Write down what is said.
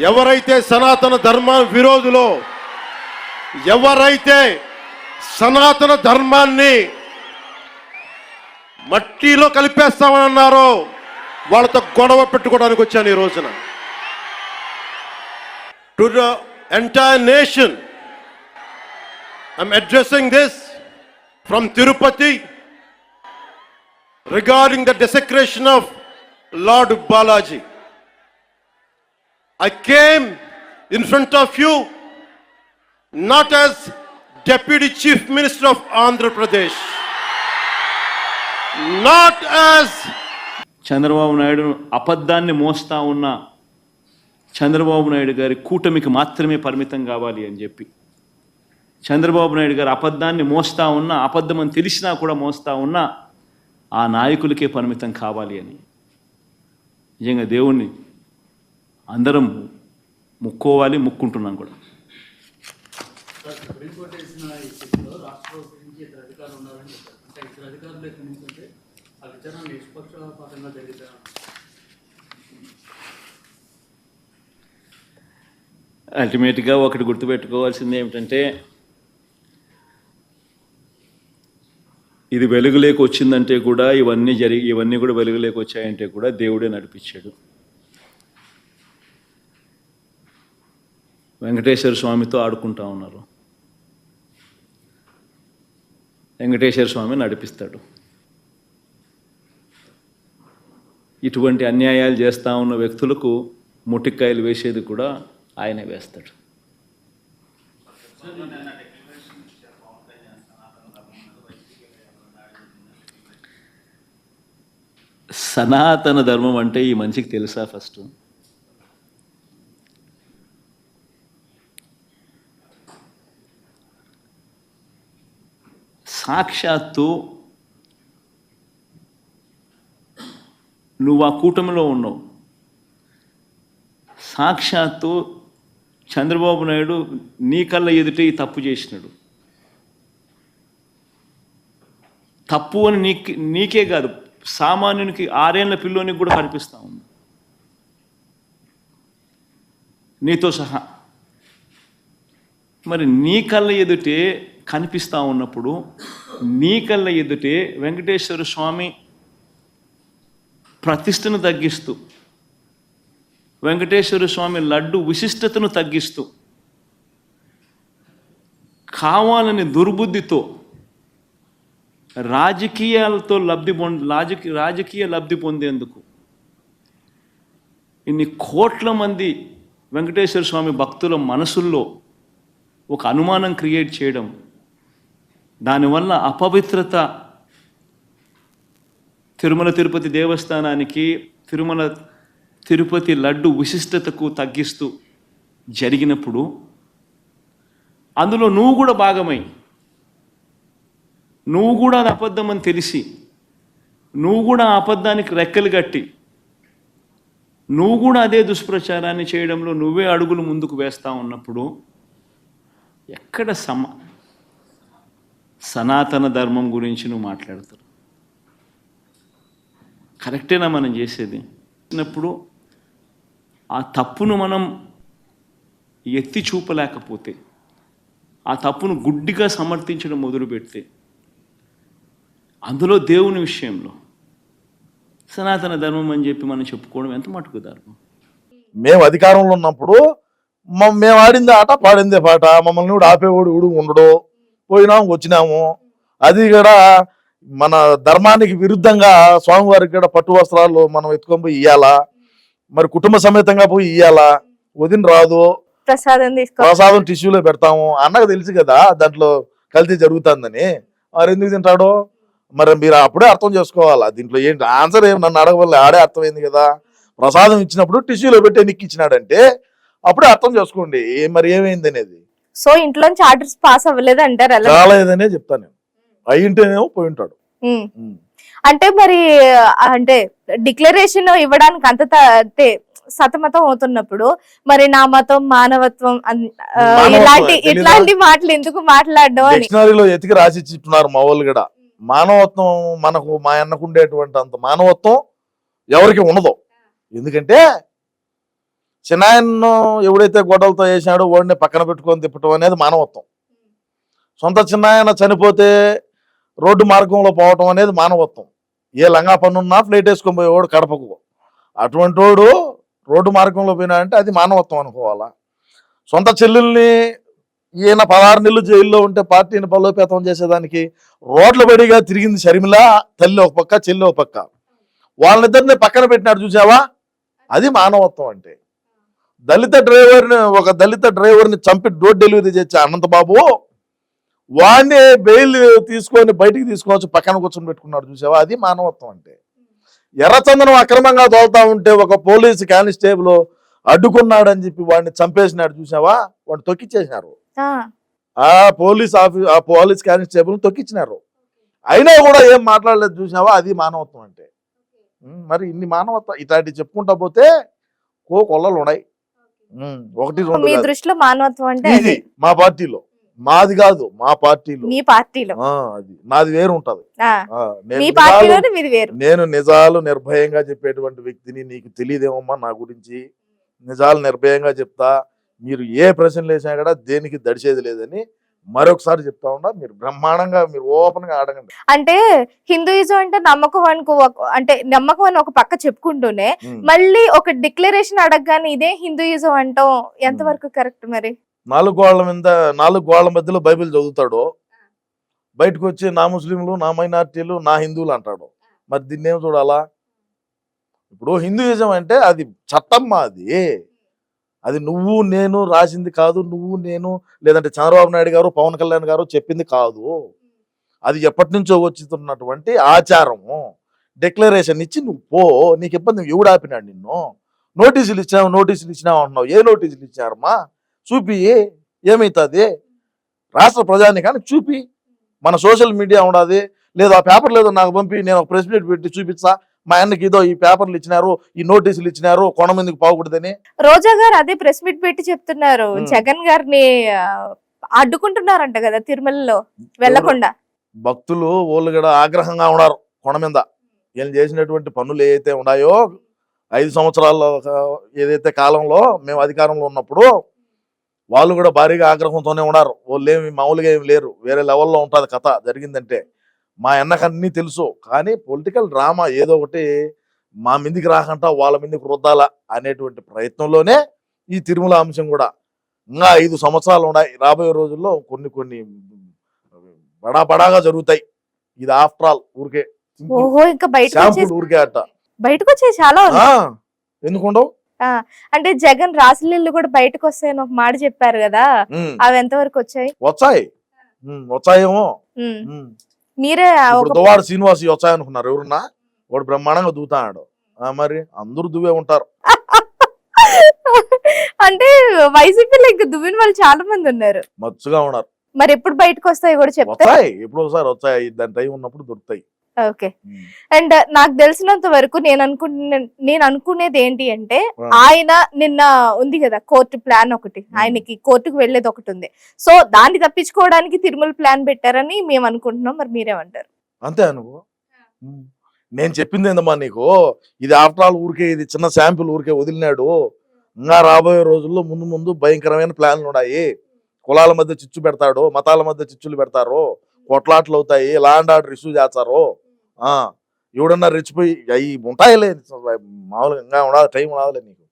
ఎవరైతే సనాతన ధర్మ విరోధులో, ఎవరైతే సనాతన ధర్మాన్ని మట్టిలో కలిపేస్తామని అన్నారో వాళ్ళతో గొడవ పెట్టుకోవడానికి వచ్చాను ఈ రోజున. To the entire nation I'm addressing this from Tirupati regarding the desecration of Lord Balaji. I came in front of you not as Deputy Chief Minister of Andhra Pradesh, not as Chandrababu Naidu అబద్ధాన్ని మోస్తా ఉన్న చంద్రబాబు నాయుడు గారి కూటమికి మాత్రమే పరిమితం కావాలి అని చెప్పి, చంద్రబాబు నాయుడు గారు అబద్ధాన్ని మోస్తా ఉన్న, అబద్ధం అని తెలిసినా కూడా మోస్తా ఉన్న ఆ నాయకులకే పరిమితం కావాలి అని నిజంగా దేవుణ్ణి అందరం ముక్కోవాలి, ముక్కుంటున్నాం కూడా. అల్టిమేట్గా ఒకటి గుర్తుపెట్టుకోవాల్సింది ఏమిటంటే, ఇది వెలుగులోకి వచ్చిందంటే కూడా ఇవన్నీ కూడా వెలుగులోకి వచ్చాయంటే కూడా దేవుడే నడిపించాడు. వెంకటేశ్వర స్వామితో ఆడుకుంటా ఉన్నారు, వెంకటేశ్వర స్వామి నడిపిస్తాడు. ఇటువంటి అన్యాయాలు చేస్తూ ఉన్న వ్యక్తులకు ముటిక్కాయలు వేసేది కూడా ఆయనే వేస్తాడు. సనాతన ధర్మం అంటే ఈ మనిషికి తెలుసా? ఫస్ట్ సాక్షాత్తు నువ్వు ఆ కూటమిలో ఉన్నావు, సాక్షాత్తు చంద్రబాబు నాయుడు నీ కళ్ళ ఎదుటే ఈ తప్పు చేసినాడు. తప్పు అని నీకే కాదు, సామాన్యునికి 6 ఏళ్ల పిల్లోనికి కూడా కనిపిస్తూ ఉంది నీతో సహా. మరి నీ కళ్ళ ఎదుటే కనిపిస్తూ ఉన్నప్పుడు, నీ కళ్ళ ఎదుటే వెంకటేశ్వర స్వామి ప్రతిష్టను తగ్గిస్తూ, వెంకటేశ్వర స్వామి లడ్డు విశిష్టతను తగ్గిస్తూ, కావాలని దుర్బుద్ధితో రాజకీయ లబ్ధి పొందేందుకు ఇన్ని కోట్ల మంది వెంకటేశ్వర స్వామి భక్తుల మనసుల్లో ఒక అనుమానం క్రియేట్ చేయడం, దానివల్ల అపవిత్రత తిరుమల తిరుపతి దేవస్థానానికి, తిరుపతి లడ్డు విశిష్టతకు తగ్గిస్తూ జరిగినప్పుడు, అందులో నువ్వు కూడా భాగమై, నువ్వు కూడా అది అబద్ధం అని తెలిసి, నువ్వు కూడా ఆ అబద్ధానికి రెక్కలు కట్టి, నువ్వు కూడా అదే దుష్ప్రచారాన్ని చేయడంలో నువ్వే అడుగులు ముందుకు వేస్తూ ఉన్నప్పుడు ఎక్కడ సనాతన ధర్మం గురించి నువ్వు మాట్లాడతావు? కరెక్టేనా మనం చేసేది? చిన్నప్పుడు ఆ తప్పును మనం ఎత్తి చూపలేకపోతే, ఆ తప్పును గుడ్డిగా సమర్థించడం మొదలు పెడితే, అందులో దేవుని విషయంలో సనాతన ధర్మం అని చెప్పి మనం చెప్పుకోవడం ఎంత మటుకు ధర్మం? మేము అధికారంలో ఉన్నప్పుడు మేము ఆడిందే ఆట, పాడిందే పాట, మమ్మల్ని కూడా ఆపేవాడు ఉండడు. పోయినాము, వచ్చినాము. అది కూడా మన ధర్మానికి విరుద్ధంగా స్వామివారికి కూడా పట్టు వస్త్రాలు మనం ఎత్తుకొని పోయి ఇయ్యాలా, మరి కుటుంబ సమేతంగా పోయి ఇయ్యాలా, వదిన రాదు, ప్రసాదం టిష్యూలో పెడతాము. అన్నకు తెలుసు కదా దాంట్లో కల్తీ జరుగుతుందని. మరి ఎందుకు తింటాడో మరి మీరు అప్పుడే అర్థం చేసుకోవాలా. దీంట్లో ఏంటి ఆన్సర్? ఏం నన్ను అడగవల్ల, ఆడే అర్థమైంది కదా. ప్రసాదం ఇచ్చినప్పుడు టిష్యూలో పెట్టి ఎన్నికి ఇచ్చినాడంటే అప్పుడే అర్థం చేసుకోండి మరి ఏమైంది అనేది. సో ఇంట్లోంచి ఆర్డర్స్ పాస్ అవ్వలేదు అంటారు? రాలేదనే చెప్తాను నేను. అయ్యింటేనేమో పోయి ఉంటాడు. అంటే మరి అంటే డిక్లరేషన్ ఇవ్వడానికి అంత సతమతం అవుతున్నప్పుడు మరి నా మతం, మానవత్వం ఇట్లాంటి మాటలు ఎందుకు మాట్లాడడం అని డిక్షనరీలో ఎతికి రాసి ఇచ్చిస్తున్నారు మా వాళ్ళు కూడా. మానవత్వం మనకు, మా అన్నకు ఉండేటువంటి అంత మానవత్వం ఎవరికి ఉండదు. ఎందుకంటే చిన్నాయన్ను ఎవడైతే గొడవలతో వేసాడో వాడిని పక్కన పెట్టుకొని తిప్పటం అనేది మానవత్వం. సొంత చిన్నాయన చనిపోతే రోడ్డు మార్గంలో పోవటం అనేది మానవత్వం. ఏ లంగా పన్నున్నా ఫ్లైట్ వేసుకొని పోయేవాడు కడపకు, అటువంటి వాడు రోడ్డు మార్గంలో పోయినా అంటే అది మానవత్వం అనుకోవాలా. సొంత చెల్లెల్ని ఈయన 16 నెలలు జైల్లో ఉంటే పార్టీని బలోపేతం చేసేదానికి రోడ్ల బడిగా తిరిగింది షర్మిల, తల్లి ఒక పక్క చెల్లి ఒక పక్క, వాళ్ళిద్దరిని పక్కన పెట్టినాడు చూసావా, అది మానవత్వం అంటే. ఒక దళిత డ్రైవర్ని చంపి డోర్ డెలివరీ చేసే అనంతబాబు వాడిని బెయిల్ తీసుకొని బయటికి తీసుకొచ్చి పక్కన కూర్చొని పెట్టుకున్నాడు చూసావా, అది మానవత్వం అంటే. ఎర్రచందనం అక్రమంగా తోలుతా ఉంటే ఒక పోలీసు కానిస్టేబుల్ అడ్డుకున్నాడని చెప్పి వాడిని చంపేసినాడు చూసావా, వాడిని తొక్కిచ్చేసినారు. ఆ పోలీస్ కానిస్టేబుల్ తొక్కిచ్చినారు, అయినా కూడా ఏం మాట్లాడలేదు చూసావా, అది మానవత్వం అంటే. మరి ఇన్ని మానవత్వం ఇట్లాంటివి చెప్పుకుంటా పోతే కొల్లలు ఉన్నాయి. ఒకటి మీ దృష్టిలో మానవత్వం అంటే ఇది మా పార్టీలో, మాది కాదు మా పార్టీలో, మీ పార్టీలో అది నాది వేరు ఉంటది. మీ పార్టీలోనే మీది వేరు. నేను నిజాలు నిర్భయంగా చెప్పేటువంటి వ్యక్తిని, నీకు తెలియదేమమ్మా నా గురించి. నిజాలు నిర్భయంగా చెప్తా, మీరు ఏ ప్రశ్నలు వేసినా కూడా దేనికి దడిచేది లేదని మరొకసారి చెప్తా ఉన్నా. మీరు బ్రహ్మాండంగా మీరు ఓపెన్ గా అడగండి. అంటే హిందూయిజం అంటే నమ్మకం అంటే నమ్మకం అని ఒక పక్క చెప్పుకుంటూనే మళ్ళీ ఒక డిక్లరేషన్ అడగగానే ఇదే హిందూయిజం అంటాం ఎంతవరకు కరెక్ట్? మరి 4 గోళ్ల మధ్యలో బైబిల్ చదువుతాడు, బయటకు వచ్చి నా ముస్లింలు, నా మైనార్టీలు, నా హిందువులు అంటాడు. మరి దీన్ని ఏం చూడాలా? ఇప్పుడు హిందూయిజం అంటే అది చట్టమ్మా, అది నువ్వు నేను రాసింది కాదు, నువ్వు నేను లేదంటే చంద్రబాబు నాయుడు గారు పవన్ కళ్యాణ్ గారు చెప్పింది కాదు. అది ఎప్పటి నుంచో వచ్చుతున్నటువంటి ఆచారము. డిక్లరేషన్ ఇచ్చి నువ్వు పో, నీకు ఇబ్బంది ఎవడు ఆపినాడు నిన్ను? నోటీసులు ఇచ్చినావు అంటున్నావు, ఏ నోటీసులు ఇచ్చారమ్మా? చూపి, ఏమవుతుంది? రాష్ట్ర ప్రజానికాన్ని చూపి, మన సోషల్ మీడియా ఉండదు, లేదా ఆ పేపర్ లేదో నాకు పంపి నేను ఒక ప్రెస్ మీట్ పెట్టి చూపించా, మా ఆయనకి ఇదో ఈ పేపర్లు ఇచ్చినారు, ఈ నోటీసులు ఇచ్చినారు, కొంతమందికి పోకూడదని. రోజా గారు అదే ప్రెస్ మీట్ పెట్టి చెప్తున్నారు, జగన్ గారిని అడ్డుకుంటున్నారంట కదా తిరుమలలో వెళ్లకుండా. భక్తులు వాళ్ళు కూడా ఆగ్రహంగా ఉన్నారు కొండ మీద. వీళ్ళు చేసినటువంటి పనులు ఏవైతే ఉన్నాయో 5 సంవత్సరాల్లో ఏదైతే కాలంలో మేము అధికారంలో ఉన్నప్పుడు వాళ్ళు కూడా భారీగా ఆగ్రహంతోనే ఉన్నారు. వాళ్ళు ఏమి మామూలుగా ఏమి లేరు, వేరే లెవెల్లో ఉంటుంది కథ జరిగిందంటే. మా అన్నకు అన్నీ తెలుసు, కానీ పొలిటికల్ డ్రామా ఏదో ఒకటి మా మీదికి రాకుండా వాళ్ళ మీదకి రుద్దాలా అనేటువంటి ప్రయత్నంలోనే ఈ తిరుమల అంశం కూడా. ఇంకా 5 సంవత్సరాలు ఉన్నాయి, రాబోయే రోజుల్లో కొన్ని బడాబడాగా జరుగుతాయి. ఇది ఆఫ్టర్ ఆల్ ఊరికే ఊరికే అట్ట బయటకు వచ్చే చాలా ఎందుకుండవు. అంటే జగన్ రాసలీళ్ళు కూడా బయటకు వస్తాయని ఒక మాట చెప్పారు కదా, అవి ఎంతవరకు వచ్చాయి? వచ్చాయేమో. మీరే దువాడు శ్రీనివాస్ వచ్చాయనుకున్నారు ఎవరున్నా? వాడు బ్రహ్మాండంగా దూతాడు. మరి అందరూ దువ్వే ఉంటారు. అంటే వైసీపీలో ఇంకా దువ్విన వాళ్ళు చాలా మంది ఉన్నారు, మచ్చుగా ఉన్నారు. మరి ఎప్పుడు బయటకు వస్తాయి కూడా చెప్తాయి. ఎప్పుడు ఒకసారి వచ్చాయి, దాని టైం ఉన్నప్పుడు దొరుకుతాయి. ఓకే. అండ్ నాకు తెలిసినంత వరకు నేను అనుకునేది ఏంటి అంటే, ఆయన నిన్న ఉంది కదా కోర్టు ప్లాన్ ఒకటి, ఆయనకి కోర్టుకు వెళ్లేది ఒకటి ఉంది. సో దాన్ని తప్పించుకోవడానికి తిరుమల ప్లాన్ పెట్టారని మేము అనుకుంటున్నాం. మరి మీరేమంటారు? అంతే అనుకో. నేను చెప్పింది ఏందమ్మా నీకు, ఇది ఆఫ్టర్ ఆల్ ఊరికే, ఇది చిన్న శాంపుల్ ఊరికే వదిలినాడు. ఇంకా రాబోయే రోజుల్లో ముందు భయంకరమైన ప్లాన్లు ఉన్నాయి. కులాల మధ్య చిచ్చు పెడతాడు, మతాల మధ్య చిచ్చులు పెడతారు, కొట్లాట్లు అవుతాయి, లా అండ్ ఆర్డర్ ఇష్యూ చేస్తారు. ఎవడన్నా రెచ్చిపోయి అవి ఉంటాయిలే, మామూలుగా ఇంకా ఉండాలి, టైం ఉండాలి నీకు.